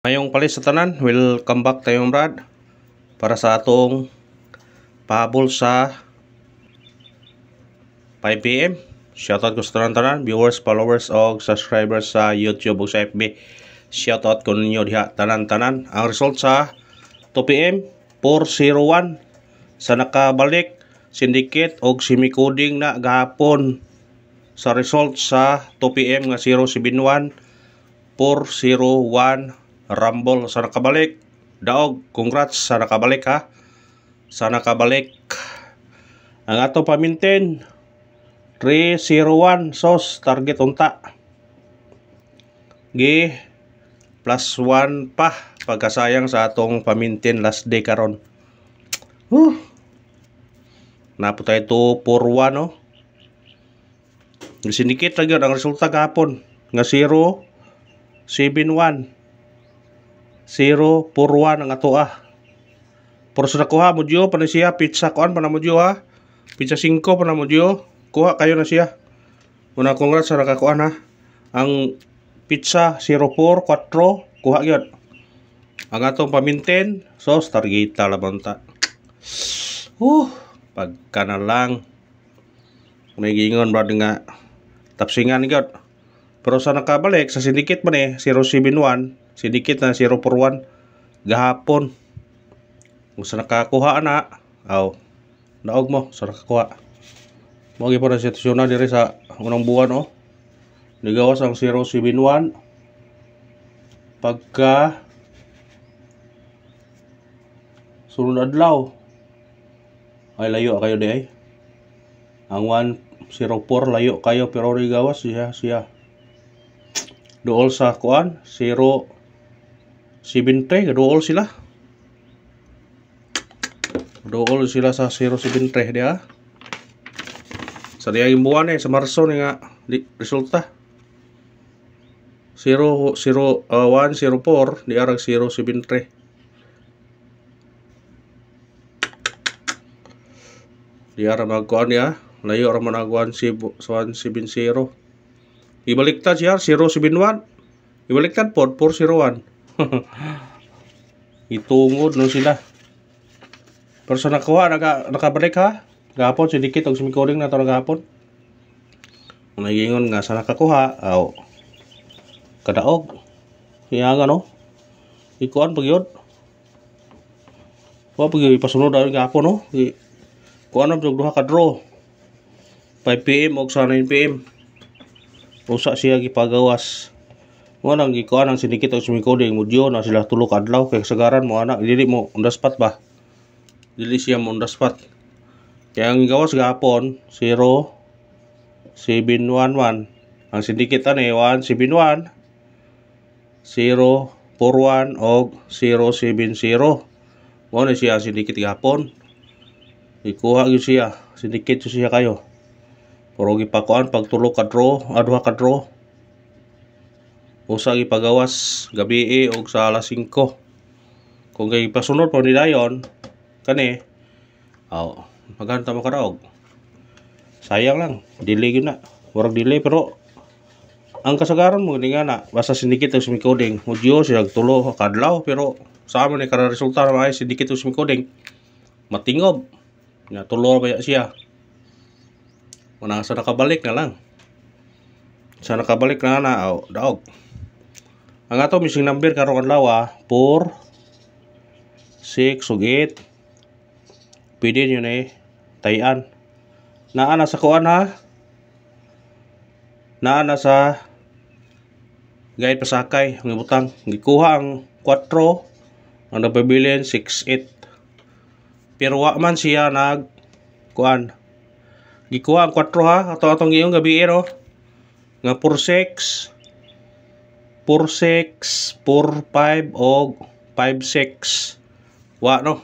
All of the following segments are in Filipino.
Ngayong palis sa tanan, welcome back tayong brad para sa atong pahabol sa 5 PM. Shoutout ko sa tanan-tanan, viewers, followers o subscribers sa YouTube o sa FB. Shoutout ko ninyo diha tanan-tanan. Ang result sa 2 PM 401 sa nakabalik syndicate og semi-coding na gahapon. Sa result sa 2 PM nga 071 401 Rumble sa nakabalik. Daog, congrats sa nakabalik ha. Sa nakabalik. Ang ato pamintin 301 sos target unta. Gi plus 1 pa pagkasayang sa atong pamintin last day karon. Napo tayo 241 no. Sindikit ra gyud ang resulta gahapon nga 071 041 ang ato Pero sa nakuha mo diyo pa na siya pizza kuan pa na mo diyo ha. Pizza 5 pa na mo diyo. Kuha kayo na siya. Muna congrats sa nakakuan ha. Ang pizza 04 4 kuha gyud. Ang atong paminten sos targeta labang ta. Pagka na lang. May gingon brad nga tapsingan gyud. Pero sa nakabalik sa syndicate man 071, syndicate na 041 gahapon. Kung sa nakakuha na, daog mo sa nakakuha. Mo gyud na sitwasyon na diri sa unang buwan Nigawas ang 071 pagka sunod adlaw ay layo kayo di ay. Ang 104 layo kayo pero nigawas siya. Dool sa kuan 073 dool sila. Dool sila sa 073 dia. Sa diyang buwan sa Marso ni nga resulta 104 di arag 073. Di ara magkuan niya, layo ra man ang 170. Ibaliktad siya 071. Ibaliktad pod 401. Itungod no sila. Pero sa nakuha nakabalik ha. Gahapon syndicate og semi-coding na to gahapon. Nagingon nga sa nakakuha, kadaog. Kaya nga no. Ikuan pag yun. Wa pag ipasunod daw gahapon no. Kuan na duha ka draw. 5 PM og sa 9 PM. Usa siya gipagawas. Mo nang gikuan ang syndicate og semi-coding mo diyo na sila tulo ka adlaw kay kasagaran mo anak dili mo on the spot ba. Dili siya mo on the spot. Kaya ang gawas gahapon 0711 ang syndicate ani 171 041 og 070. Mo na siya syndicate gahapon. Ikuha gyud siya, syndicate siya kayo. Pero gipakuan pag tulo ka draw, duha ka draw. Usa gipagawas gabi og sa alas 5. Kung kay pasunod pa ni dayon kani maganta mo karaog. Sayang lang, delay gyud na. Warag delay pero ang kasagaran mo ni nga na basta syndicate og semi-coding. Mudyo siya tulo ka adlaw pero sa amin ni kara resulta na may syndicate og semi-coding. Matingob. Nga tulo ba siya. Muna sa nakabalik na lang. Sa nakabalik na daog. Ang ato missing number karong adlaw 4 6 ug 8. Pwede nyo tayan. Naa na sa kuan ha. Naa na sa guide pasakay ang ibutang. Gikuha ang 4 ang napabilin 6-8. Pero wa man siya kuan. Gikuha ang 4 ha. Atong ngayong gabi nga 4-6 4-5 og 5-6. Wa no.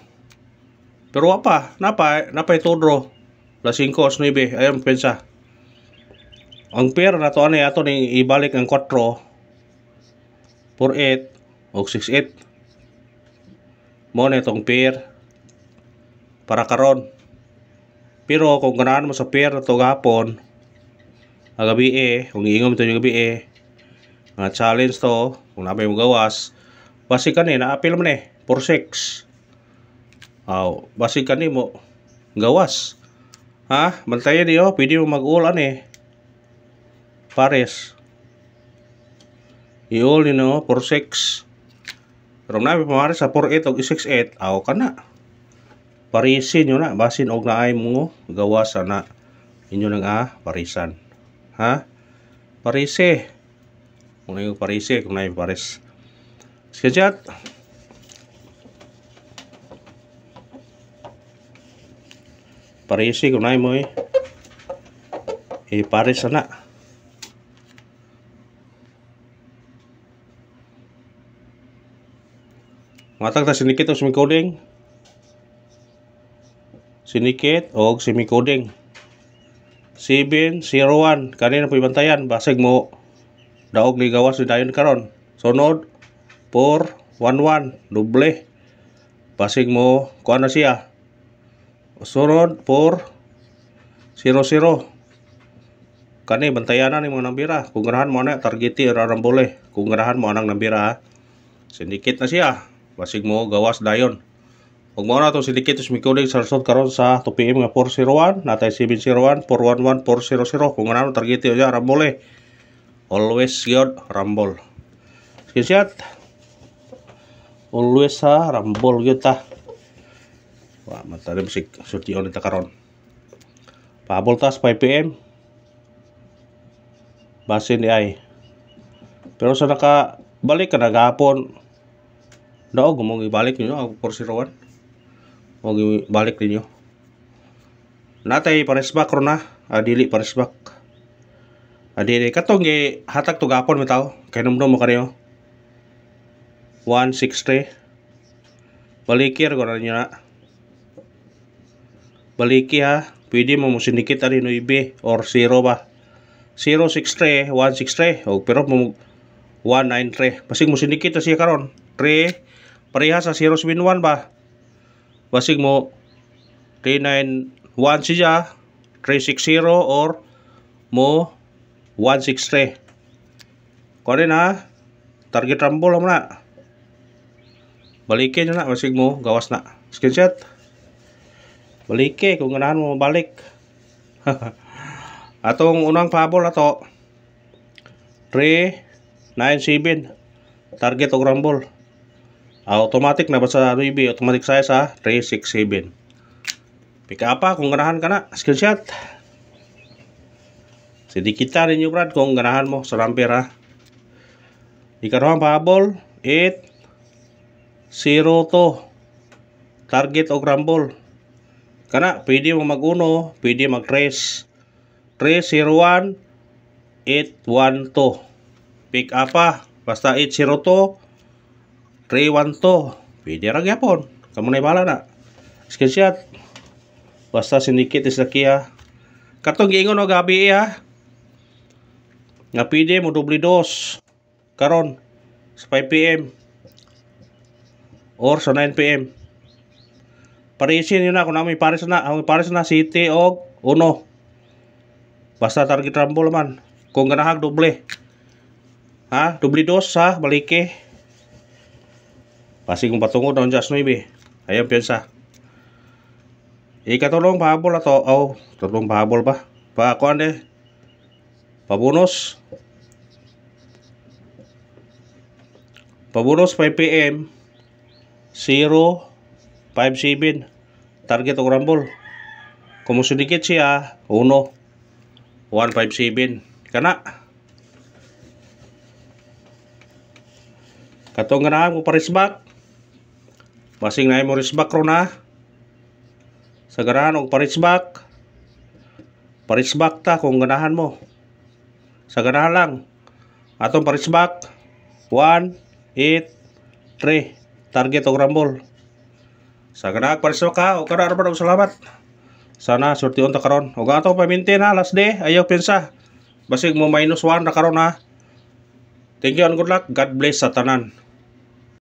Pero wa pa. Napay tudro. Las 5 os 9. Ayun pensa. Ang pair na to ato ning ibalik ang 4 4-8 og 6-8. Mo na itong pair para karon. Pero kung ganahan mo sa pair na to gahapon, gabi kung iingom ito yung gabi, mga challenge to, kung napay mo gawas, Basig kani naapil man for 6. Basig kani mo gawas. Ha? Bantayan niyo, pwede mo mag-all pares. I-all niyo for 6. Pero namin pamares sa 4-8 o 6-8, ka na. Parisin nyo na, basin og naay mo gawas na inyo nang parisan. Ha? Parise. Kung na yung parise, kung na yung pares. Screenshot. Parise kung na mo pares na. Matag ta sinikit o semikoding. Sinikit o semikoding. 701 kanina po ibantayan basig mo daog ni gawas ni dayon karon. Sunod 411 doble. Basig mo kuan na siya. Sunod 400 kani bantayan na ni mga nambira. Kung ganahan mo na targeti rarambole. Kung ganahan mo anang nambira sinikit na siya. Basig mo gawas dayon. Ug mao na to silikit us mikoding sa result karon sa 2 PM nga 401 natay 701 411 400 kung ano target yo rambole. Always good rumble. Screenshot. Always rumble gyud ta. Wa matalim sig sulti on ta karon. Pahabol tas 5 PM. Basin di ay. Pero sa naka balik ka na gahapon daog mo ibalik niyo ang 401. Mo balik ninyo. Natay paresbak ron na. Dili paresbak. Dili katong hatag to gapon mo tao. Kay numdum mo kaniyo. 163. Balikir ko na niyo na. Baliki ha. Pwede mo sinikit ani 9 or 0 ba. 063, 163. O pero mo 193. Basig mo sinikit na siya karon. 3 pareha sa 071 ba. Basig mo 391 siya 360 or mo 163. Kunin na target rumble mo na. Balikin na basig mo gawas na. Screenshot. Balike kung ganahan mo balik. Atong unang pahabol ato 397 target og rumble. Automatic na ba sa RB? Automatic size sa 367. Pika pa kung ganahan ka na. Screenshot. Sidikita ninyo brad kung ganahan mo sa ramper ha. Ikarohang pahabol 802 target o rumble. Kana pwede mo mag-uno, pwede mag-trace. 301 812. Pick up pa. Basta 802 312. Pwede ra gyapon. Kamo na bala na. Screenshot. Basta sinikit is laki ha. Katong giingon og gabi ha. Nga pwede mo doble dos karon sa 5 PM or sa 9 PM. Parisin yun na kung namin pares na. Ang pares na city og 1. Basta target rumble man. Kung ganahag doble. Ha? Doble dos ha. Balike. Pasi kung patungod na just 9. Ayaw piyansa. Ikatulong pahabol ato. Tulong pahabol ba? Pakuan Pabonus. Pabonus 5 PM 057. Target o rumble. Kung sedikit siya 1 157. Kana. Katong ganahan mo parisbak. Basing na mo risbak ro na. Sa ganahan og parisbak. Parisbak ta kung ganahan mo. Sa ganahan lang. Atong parisbak 1 8 3 target og rumble. Sa ganahan parisbak ka o kada ra salamat. Sana surtiun ta karon. Og ato pamintin ha last day ayaw pensa. Basig mo -1 na karon ha. Thank you and good luck. God bless sa tanan.